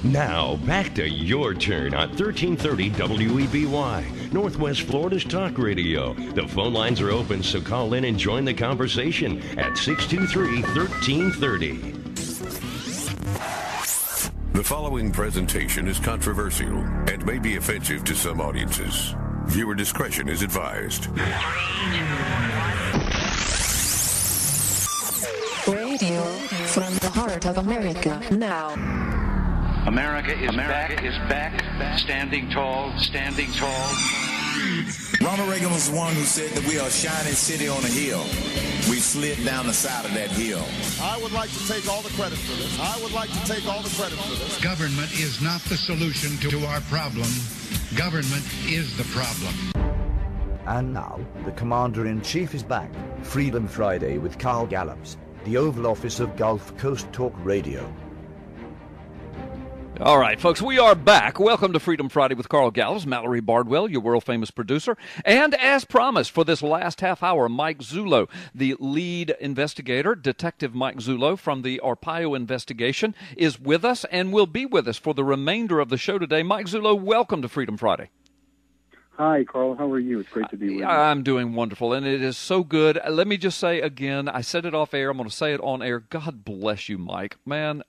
Now, back to your turn on 1330 WEBY, Northwest Florida's talk radio. The phone lines are open, so call in and join the conversation at 623-1330. The following presentation is controversial and may be offensive to some audiences. Viewer discretion is advised. Radio from the heart of America now. America is back, standing tall. Ronald Reagan was the one who said that we are a shining city on a hill. We slid down the side of that hill. I would like to take all the credit for this. Government is not the solution to our problem. Government is the problem. And now, the Commander-in-Chief is back. Freedom Friday with Carl Gallups, the Oval Office of Gulf Coast Talk Radio. All right, folks, we are back. Welcome to Freedom Friday with Carl Gallups, Mallory Bardwell, your world-famous producer. And as promised, for this last half hour, Mike Zullo, the lead investigator, Detective Mike Zullo from the Arpaio investigation, is with us and will be with us for the remainder of the show today. Mike Zullo, welcome to Freedom Friday. Hi, Carl. How are you? It's great to be with you. I'm doing wonderful, and it is so good. Let me just say again, I said it off air. I'm going to say it on air. God bless you, Mike. Man,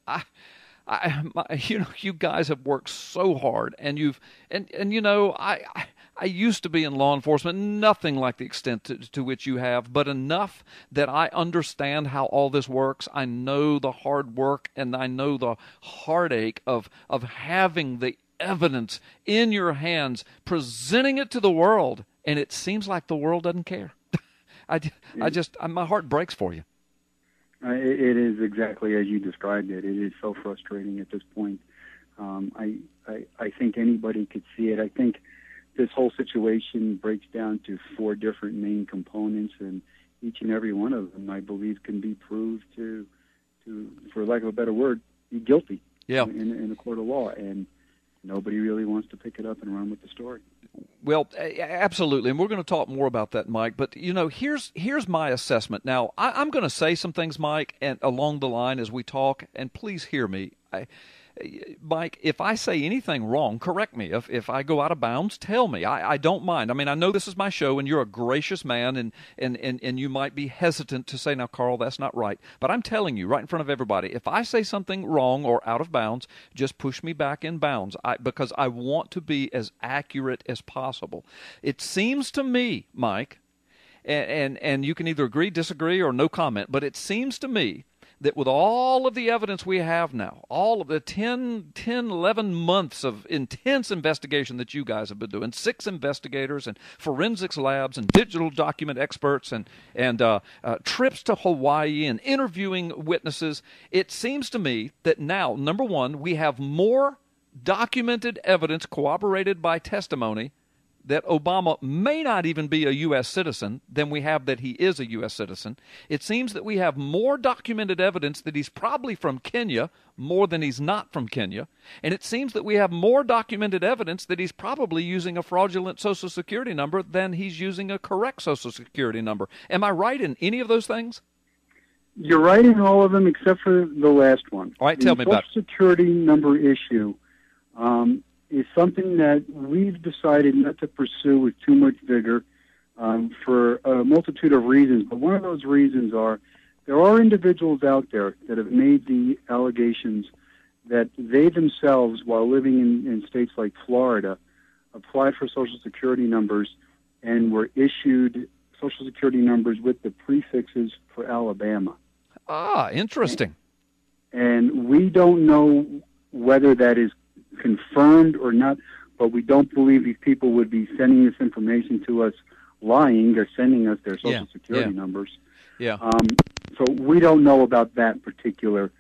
you guys have worked so hard, and I used to be in law enforcement, nothing like the extent to which you have, but enough that I understand how all this works. I know the hard work, and I know the heartache of having the evidence in your hands, presenting it to the world, and it seems like the world doesn't care. My heart breaks for you. It is exactly as you described it. It is so frustrating at this point. I think anybody could see it. I think this whole situation breaks down to four different main components, and each and every one of them, I believe, can be proved to for lack of a better word, be guilty in a court of law. And nobody really wants to pick it up and run with the story. Well, absolutely, and we're going to talk more about that, Mike. But, here's my assessment. Now, I'm going to say some things, Mike, and along the line as we talk, and please hear me. Mike, if I say anything wrong, correct me. If I go out of bounds, tell me. I don't mind. I mean, I know this is my show, and you're a gracious man, and you might be hesitant to say, now, Carl, that's not right. But I'm telling you right in front of everybody, if I say something wrong or out of bounds, just push me back in bounds because I want to be as accurate as possible. It seems to me, Mike, and you can either agree, disagree, or no comment, but it seems to me that with all of the evidence we have now, all of the 11 months of intense investigation that you guys have been doing, 6 investigators and forensics labs and digital document experts and trips to Hawaii and interviewing witnesses, it seems to me that now, number one, we have more documented evidence corroborated by testimony that Obama may not even be a U.S. citizen than we have that he is a U.S. citizen. It seems that we have more documented evidence that he's probably from Kenya more than he's not from Kenya. And it seems that we have more documented evidence that he's probably using a fraudulent Social Security number than he's using a correct Social Security number. Am I right in any of those things? You're right in all of them except for the last one. All right, tell me about it. The Social Security number issue is something that we've decided not to pursue with too much vigor for a multitude of reasons. But one of those reasons are there are individuals out there that have made the allegations that they themselves, while living in states like Florida, applied for Social Security numbers and were issued Social Security numbers with the prefixes for Alabama. Ah, interesting. And we don't know whether that is confirmed or not, but we don't believe these people would be sending this information to us lying. They're sending us their Social Security numbers. Yeah. So we don't know about that particular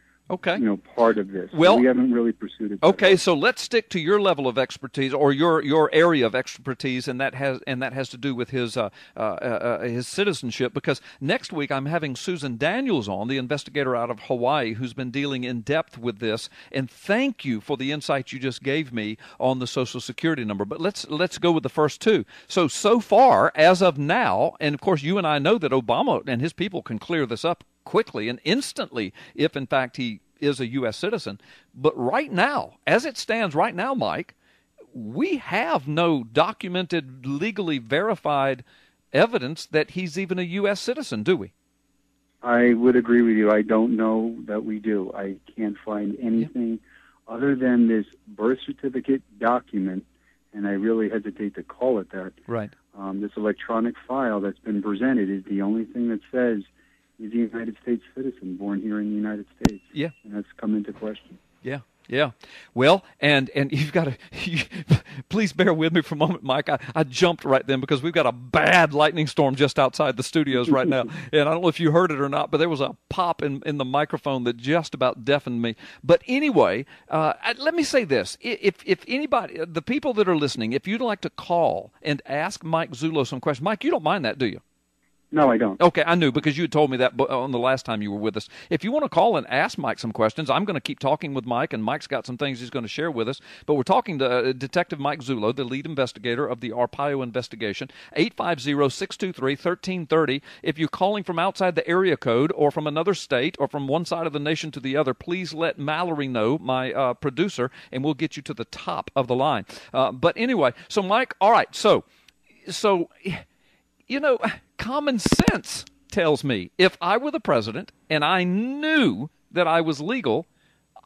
part of this. Well, so we haven't really pursued it. Okay, so let's stick to your level of expertise or your area of expertise, and that has to do with his citizenship. Because next week I'm having Susan Daniels on, the investigator out of Hawaii, who's been dealing in depth with this. And thank you for the insight you just gave me on the Social Security number. But let's go with the first two. So far, as of now, and of course you and I know that Obama and his people can clear this up quickly and instantly if in fact he is a U.S. citizen. But right now, as it stands right now, Mike, we have no documented, legally verified evidence that he's even a U.S. citizen, do we? I would agree with you. I don't know that we do. I can't find anything other than this birth certificate document, and I really hesitate to call it that. Right. This electronic file that's been presented is the only thing that says he's a United States citizen born here in the United States. Yeah. And that's come into question. Yeah. Yeah. Well, and you've got to please bear with me for a moment, Mike. I jumped right then because we've got a bad lightning storm just outside the studios right now. And I don't know if you heard it or not, but there was a pop in the microphone that just about deafened me. But anyway, let me say this. If anybody, the people that are listening, if you'd like to call and ask Mike Zullo some questions, Mike, you don't mind that, do you? No, I don't. Okay, I knew because you had told me that on the last time you were with us. If you want to call and ask Mike some questions, I'm going to keep talking with Mike, and Mike's got some things he's going to share with us. But we're talking to Detective Mike Zullo, the lead investigator of the Arpaio investigation, 850-623-1330. If you're calling from outside the area code or from another state or from one side of the nation to the other, please let Mallory know, my producer, and we'll get you to the top of the line. But anyway, so Mike, all right, so you know, common sense tells me if I were the president and I knew that I was legal,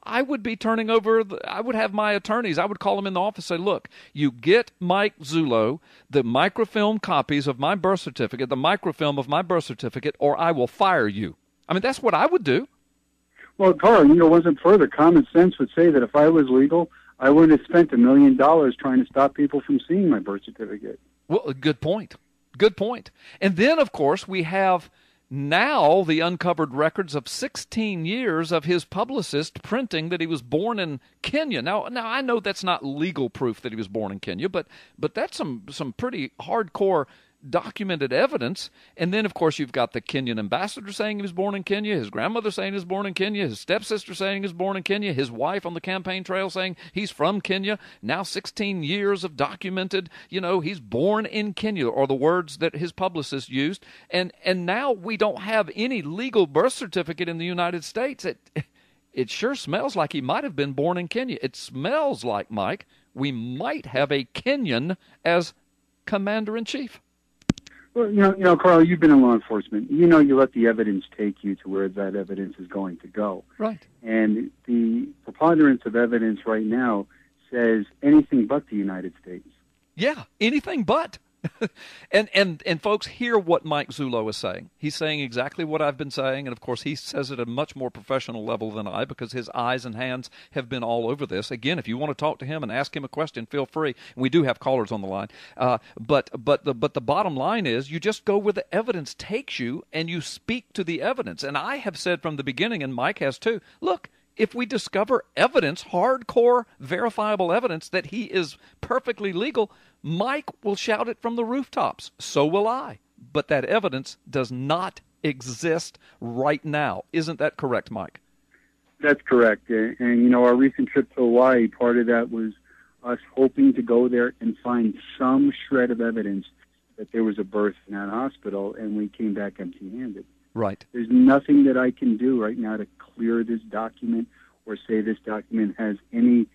I would be turning over, I would have my attorneys, I would call them in the office and say, look, you get Mike Zullo the microfilm copies of my birth certificate, the microfilm of my birth certificate, or I will fire you. I mean, that's what I would do. Well, Carl, wasn't further. Common sense would say that if I was legal, I wouldn't have spent $1 million trying to stop people from seeing my birth certificate. Well, good point. Good point. And then, of course, we have now the uncovered records of 16 years of his publicist printing that he was born in Kenya. Now I know that's not legal proof that he was born in Kenya, but that's some pretty hardcore documented evidence. And then, of course, you've got the Kenyan ambassador saying he was born in Kenya, his grandmother saying he was born in Kenya, his stepsister saying he was born in Kenya, his wife on the campaign trail saying he's from Kenya. Now 16 years of documented, he's born in Kenya, or the words that his publicist used. And now we don't have any legal birth certificate in the United States. It sure smells like he might have been born in Kenya. It smells like, Mike, we might have a Kenyan as commander-in-chief. Well, Carl, you've been in law enforcement. You let the evidence take you to where that evidence is going to go. Right. And the preponderance of evidence right now says anything but the United States. Yeah, anything but. And folks, hear what Mike Zullo is saying. He's saying exactly what I've been saying, and of course he says it at a much more professional level than I, because his eyes and hands have been all over this. Again, if you want to talk to him and ask him a question, feel free. And we do have callers on the line. But the bottom line is, you just go where the evidence takes you, and you speak to the evidence. And I have said from the beginning, and Mike has too, look, if we discover evidence, hardcore, verifiable evidence that he is perfectly legal, Mike will shout it from the rooftops. So will I. But that evidence does not exist right now. Isn't that correct, Mike? That's correct. And our recent trip to Hawaii, part of that was us hoping to go there and find some shred of evidence that there was a birth in that hospital, and we came back empty-handed. Right. There's nothing that I can do right now to clear this document or say this document has any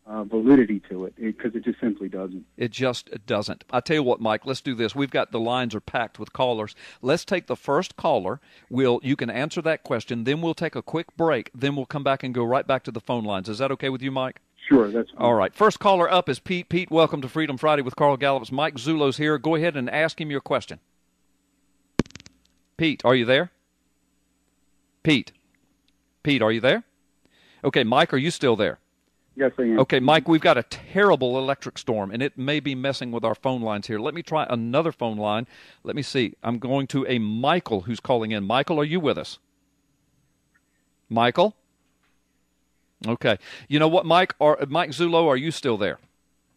validity to it, because it just simply doesn't. It just doesn't. I tell you what, Mike, let's do this. We've got the lines are packed with callers. Let's take the first caller. You can answer that question. Then we'll take a quick break. Then we'll come back and go right back to the phone lines. Is that okay with you, Mike? Sure, that's fine. All right. First caller up is Pete. Pete, welcome to Freedom Friday with Carl Gallups. Mike Zullo's here. Go ahead and ask him your question. Pete, are you there? Pete, are you there? Okay, Mike, are you still there? Yes, I am. Okay, Mike, we've got a terrible electric storm, and it may be messing with our phone lines here. Let me try another phone line. Let me see. I'm going to a Michael who's calling in. Michael, are you with us? Michael? Okay. You know what, Mike Zullo, are you still there?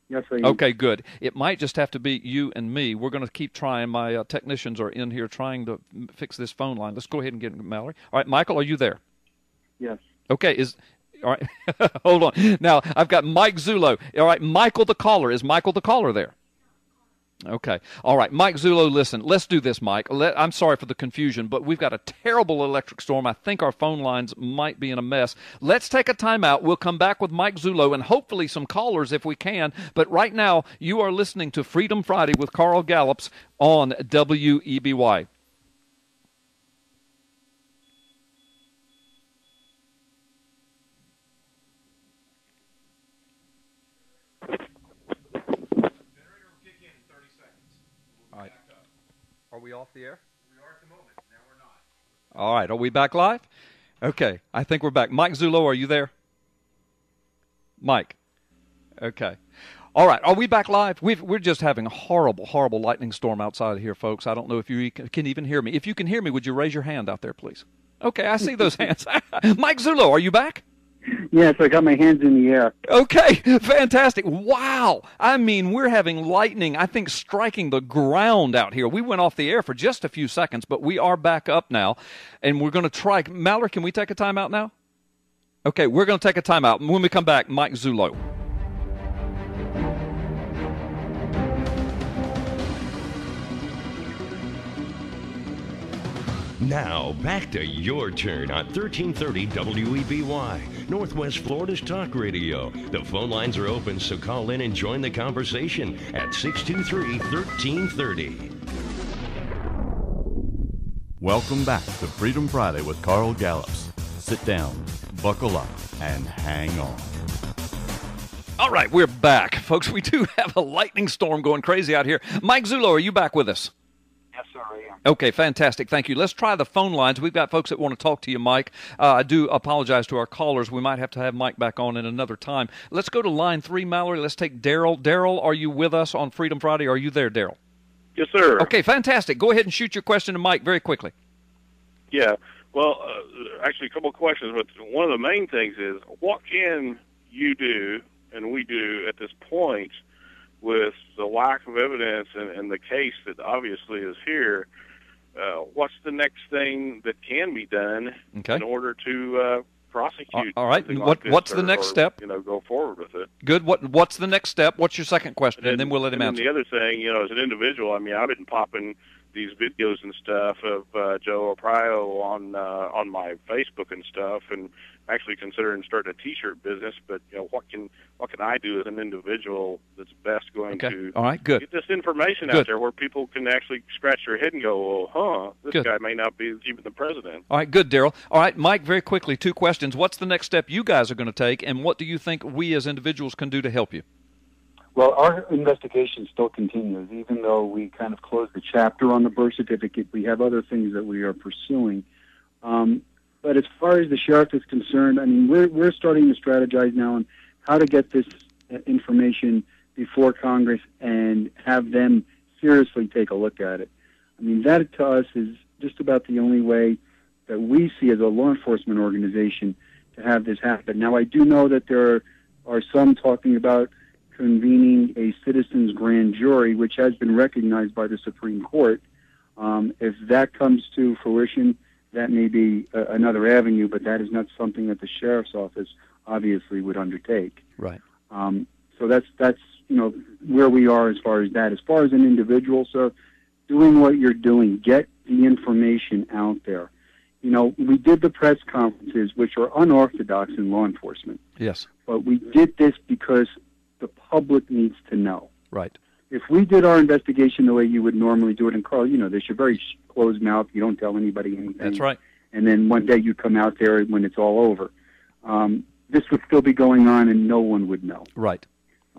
Yes, I am. Okay, good. It might just have to be you and me. We're going to keep trying. My technicians are in here trying to fix this phone line. Let's go ahead and get Mallory. All right, Michael, are you there? Yes. Okay, all right. Hold on. Now, I've got Mike Zullo. All right, Michael the caller. Is Michael the caller there? Okay. All right. Mike Zullo, listen, let's do this, Mike. I'm sorry for the confusion, but we've got a terrible electric storm. I think our phone lines might be in a mess. Let's take a timeout. We'll come back with Mike Zullo and hopefully some callers if we can. But right now, you are listening to Freedom Friday with Carl Gallups on WEBY. Are we off the air? We are at the moment. Now we're not. All right. Are we back live? Okay. I think we're back. Mike Zullo, are you there? Mike. Okay. All right. Are we back live? We're just having a horrible, horrible lightning storm outside here, folks. I don't know if you can even hear me. If you can hear me, would you raise your hand out there, please? Okay. I see those hands. Mike Zullo, are you back? Yes, I got my hands in the air. Okay, fantastic. Wow. I mean, we're having lightning, I think, striking the ground out here. We went off the air for just a few seconds, but we are back up now, and we're going to try. Mallory, can we take a time out now? Okay, we're going to take a time out. When we come back, Mike Zullo. Now, back to your turn on 1330 WEBY, Northwest Florida's talk radio. The phone lines are open, so call in and join the conversation at 623-1330. Welcome back to Freedom Friday with Carl Gallups. Sit down, buckle up, and hang on. All right, we're back. Folks, we do have a lightning storm going crazy out here. Mike Zullo, are you back with us? Yes, sir, I am. Okay, fantastic. Thank you. Let's try the phone lines. We've got folks that want to talk to you, Mike. I do apologize to our callers. We might have to have Mike back on in another time. Let's go to line 3, Mallory. Let's take Daryl. Daryl, are you with us on Freedom Friday? Are you there, Daryl? Yes, sir. Okay, fantastic. Go ahead and shoot your question to Mike very quickly. Yeah. Well, actually, a couple of questions. But one of the main things is, what can you do, and we do at this point, with the lack of evidence and the case that obviously is here? What's the next thing that can be done in order to prosecute? All right. What's the next step? Go forward with it. Good. What's the next step? What's your second question? And then we'll let him answer. The other thing, as an individual, I mean, I've been popping these videos and stuff of Joe Arpaio on my Facebook and stuff, and actually considering starting a T-shirt business. But what can I do as an individual that's best going to get this information out there where people can actually scratch their head and go, "Oh, this guy may not be even the president." All right, good, Daryl. All right, Mike, very quickly, 2 questions. What's the next step you guys are going to take, and what do you think we as individuals can do to help you? Well, our investigation still continues. Even though we kind of closed the chapter on the birth certificate, we have other things that we are pursuing. But as far as the sheriff is concerned, I mean, we're starting to strategize now on how to get this information before Congress and have them seriously take a look at it. I mean, that to us is just about the only way that we see as a law enforcement organization to have this happen. Now, I do know that there are some talking about convening a citizens grand jury, which has been recognized by the Supreme Court. If that comes to fruition, that may be another avenue, but that is not something that the sheriff's office obviously would undertake. Right. So that's where we are as far as that. As far as an individual, sir, doing what you're doing, get the information out there. We did the press conferences, which are unorthodox in law enforcement. Yes. But we did this because the public needs to know. Right. If we did our investigation the way you would normally do it, and Carl, this, you're very closed mouth. You don't tell anybody anything. That's right. And then one day you come out there when it's all over. This would still be going on and no one would know. Right.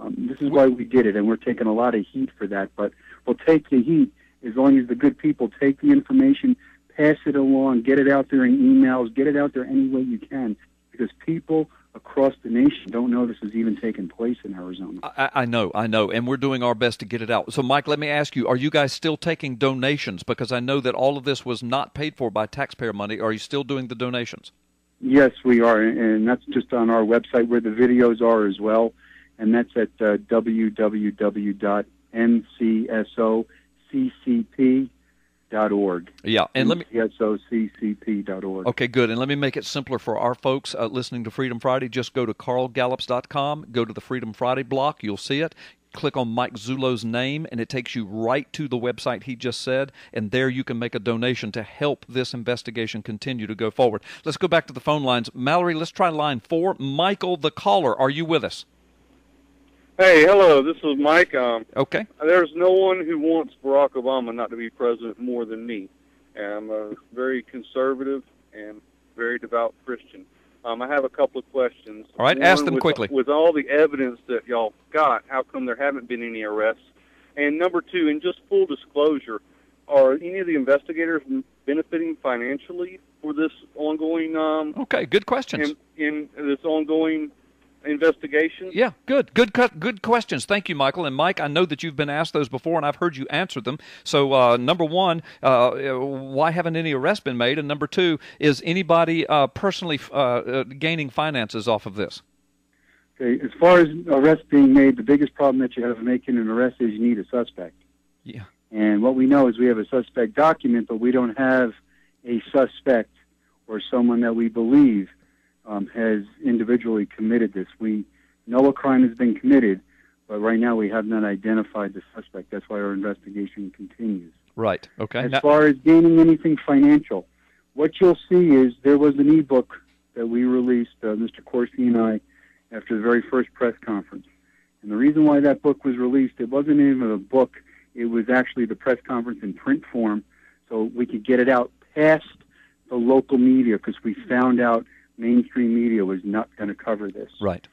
This is why we did it, and we're taking a lot of heat for that. But we'll take the heat as long as the good people take the information, pass it along, get it out there in emails, get it out there any way you can, because people across the nation don't know this is even taking place in Arizona. I know, and we're doing our best to get it out. So, Mike, let me ask you, are you guys still taking donations? Because I know that all of this was not paid for by taxpayer money. Are you still doing the donations? Yes, we are, and that's just on our website where the videos are as well, and that's at www.mcsoccp.org. Yeah, and let me mcsoccp.org. Okay, good. And let me make it simpler for our folks listening to Freedom Friday. Just go to carlgallups.com, go to the Freedom Friday block. You'll see it. click on Mike Zullo's name, and it takes you right to the website he just said, and there you can make a donation to help this investigation continue to go forward. Let's go back to the phone lines. Mallory, let's try line 4. Michael, the caller, are you with us? Hey, hello, this is Mike. Okay. There's no one who wants Barack Obama not to be president more than me. I'm a very conservative and very devout Christian. I have a couple of questions. All right, ask them quickly. With all the evidence that y'all got, how come there haven't been any arrests? And number 2, in just full disclosure, are any of the investigators benefiting financially for this ongoing okay, good questions. In this ongoing investigation? Yeah, good questions. Thank you, Michael. And Mike, I know that you've been asked those before, and I've heard you answer them. So, number 1, why haven't any arrests been made? And number 2, is anybody personally gaining finances off of this? Okay, as far as arrests being made, the biggest problem that you have in making an arrest is you need a suspect. Yeah. And what we know is we have a suspect document, but we don't have a suspect or someone that we believe has individually committed this. We know a crime has been committed, but right now we have not identified the suspect. That's why our investigation continues. Right. Okay. As far as gaining anything financial, what you'll see is there was an e-book that we released, Mr. Corsi and I, after the very first press conference. And the reason why that book was released, it wasn't even a book. It was actually the press conference in print form, so we could get it out past the local media, because we found out mainstream media was not going to cover this. Right.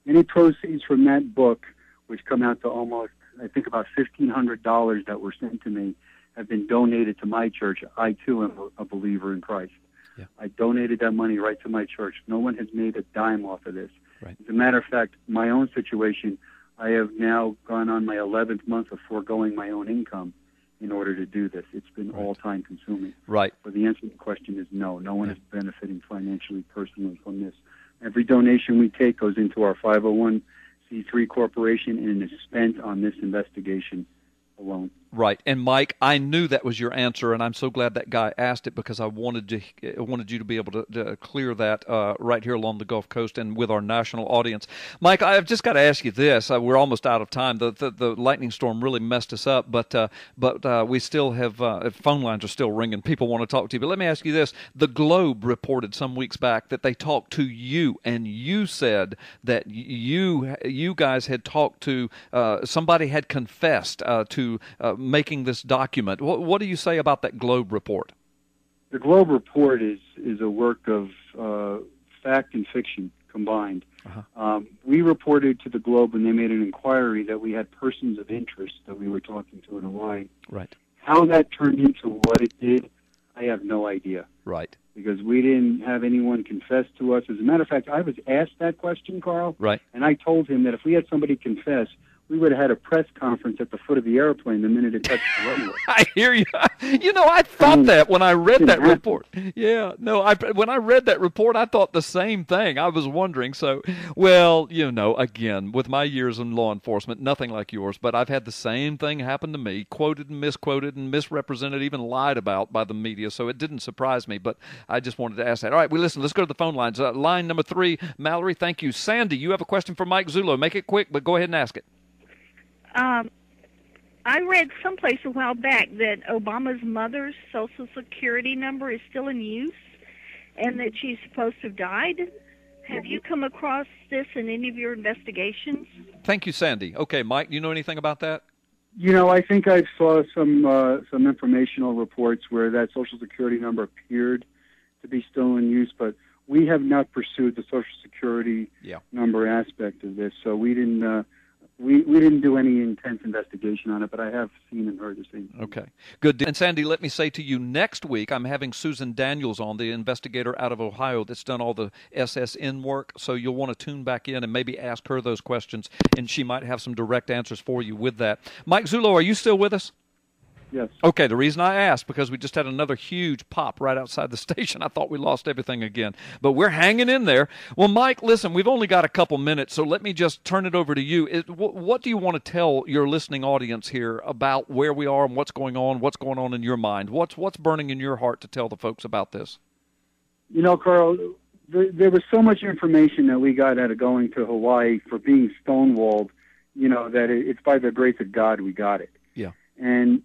Any proceeds from that book, which come out to almost, I think, about $1,500 that were sent to me, have been donated to my church. I, too, am a believer in Christ. Yeah. I donated that money right to my church. No one has made a dime off of this. Right. As a matter of fact, my own situation, I have now gone on my 11th month of foregoing my own income in order to do this. It's been all-time consuming. Right. But the answer to the question is no. No one is benefiting financially, personally from this. Every donation we take goes into our 501c3 corporation and is spent on this investigation alone. Right. And Mike, I knew that was your answer, and I'm so glad that guy asked it, because I wanted you to be able to clear that right here along the Gulf Coast and with our national audience. Mike, I've just got to ask you this. We're almost out of time. The lightning storm really messed us up, but we still have phone lines are still ringing. People want to talk to you. But let me ask you this. The Globe reported some weeks back that they talked to you, and you said that you guys had talked to somebody had confessed to making this document. What do you say about that Globe report? The Globe report is a work of fact and fiction combined. Uh-huh. We reported to the Globe when they made an inquiry that we had persons of interest that we were talking to in Hawaii. Right. How that turned into what it did, I have no idea. Right. Because we didn't have anyone confess to us. As a matter of fact, I was asked that question, Carl. Right. And I told him that if we had somebody confess, we would have had a press conference at the foot of the airplane the minute it touched the runway. I hear you. You know, I thought that when I read that report. Yeah, no, when I read that report, I thought the same thing. I was wondering. So, well, you know, again, with my years in law enforcement, nothing like yours, but I've had the same thing happen to me, quoted and misrepresented, even lied about by the media, so it didn't surprise me, but I just wanted to ask that. All right, let's go to the phone lines. Line number 3, Mallory, thank you. Sandy, you have a question for Mike Zullo. Make it quick, but go ahead and ask it. I read someplace a while back that Obama's mother's Social Security number is still in use and that she's supposed to have died. Have you come across this in any of your investigations? Thank you, Sandy. Okay, Mike, you know anything about that? You know, I think I saw some informational reports where that Social Security number appeared to be still in use, but we have not pursued the Social Security number aspect of this, so we didn't we didn't do any intense investigation on it, but I have seen and heard the same thing. Okay, good. And Sandy, let me say to you, next week I'm having Susan Daniels on, the investigator out of Ohio that's done all the SSN work, so you'll want to tune back in and maybe ask her those questions, and she might have some direct answers for you with that. Mike Zullo, are you still with us? Yes. Okay, the reason I asked, because we just had another huge pop right outside the station. I thought we lost everything again, but we're hanging in there. Well, Mike, listen, we've only got a couple minutes, so let me just turn it over to you. What do you want to tell your listening audience here about where we are and what's going on in your mind? What's burning in your heart to tell the folks about this? You know, Carl, there was so much information that we got out of going to Hawaii for being stonewalled that it's by the grace of God we got it. Yeah. And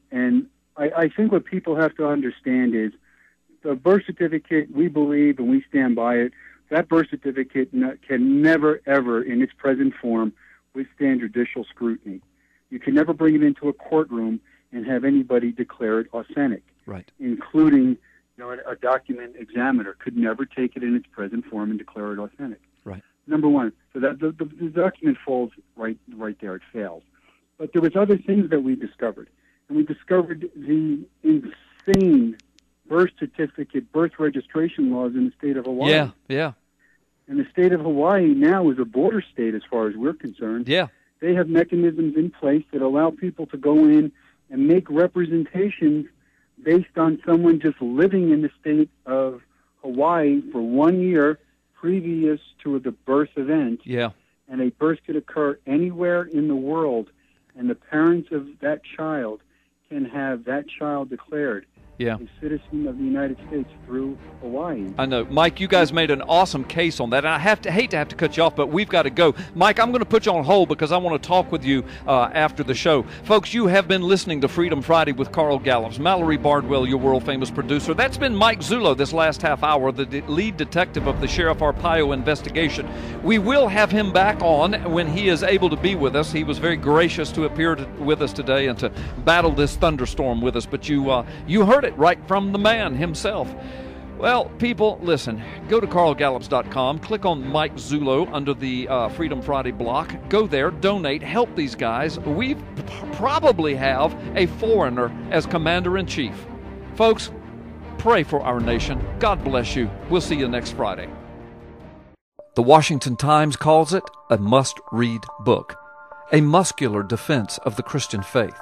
I think what people have to understand is the birth certificate, we believe and we stand by it, that birth certificate can never, ever, in its present form, withstand judicial scrutiny. You can never bring it into a courtroom and have anybody declare it authentic. Right. Including, a document examiner could never take it in its present form and declare it authentic. Right. Number one. So that the document falls right there. It fails. But there was other things that we discovered. And we discovered the insane birth certificate, birth registration laws in the state of Hawaii. Yeah, yeah. And the state of Hawaii now is a border state as far as we're concerned. Yeah. They have mechanisms in place that allow people to go in and make representations based on someone just living in the state of Hawaii for 1 year previous to the birth event. Yeah. And a birth could occur anywhere in the world, and the parents of that child can have that child declared a citizen of the United States through Hawaii. I know. Mike, you guys made an awesome case on that. And I hate to have to cut you off, but we've got to go. Mike, I'm going to put you on hold because I want to talk with you after the show. Folks, you have been listening to Freedom Friday with Carl Gallups. Mallory Bardwell, your world-famous producer. That's been Mike Zullo this last half hour, the lead detective of the Sheriff Arpaio investigation. We will have him back on when he is able to be with us. He was very gracious to appear with us today and to battle this thunderstorm with us. But you heard it right from the man himself. Well, people, listen, go to carlgallops.com, click on Mike Zullo under the Freedom Friday block. Go there, donate, help these guys. We probably have a foreigner as commander-in-chief. Folks, pray for our nation. God bless you. We'll see you next Friday. The Washington Times calls it a must-read book, a muscular defense of the Christian faith,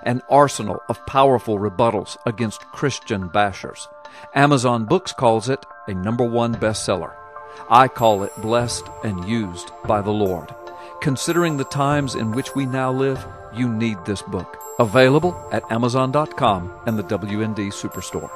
an arsenal of powerful rebuttals against Christian bashers. Amazon Books calls it a #1 bestseller. I call it blessed and used by the Lord. Considering the times in which we now live, you need this book. Available at Amazon.com and the WND Superstore.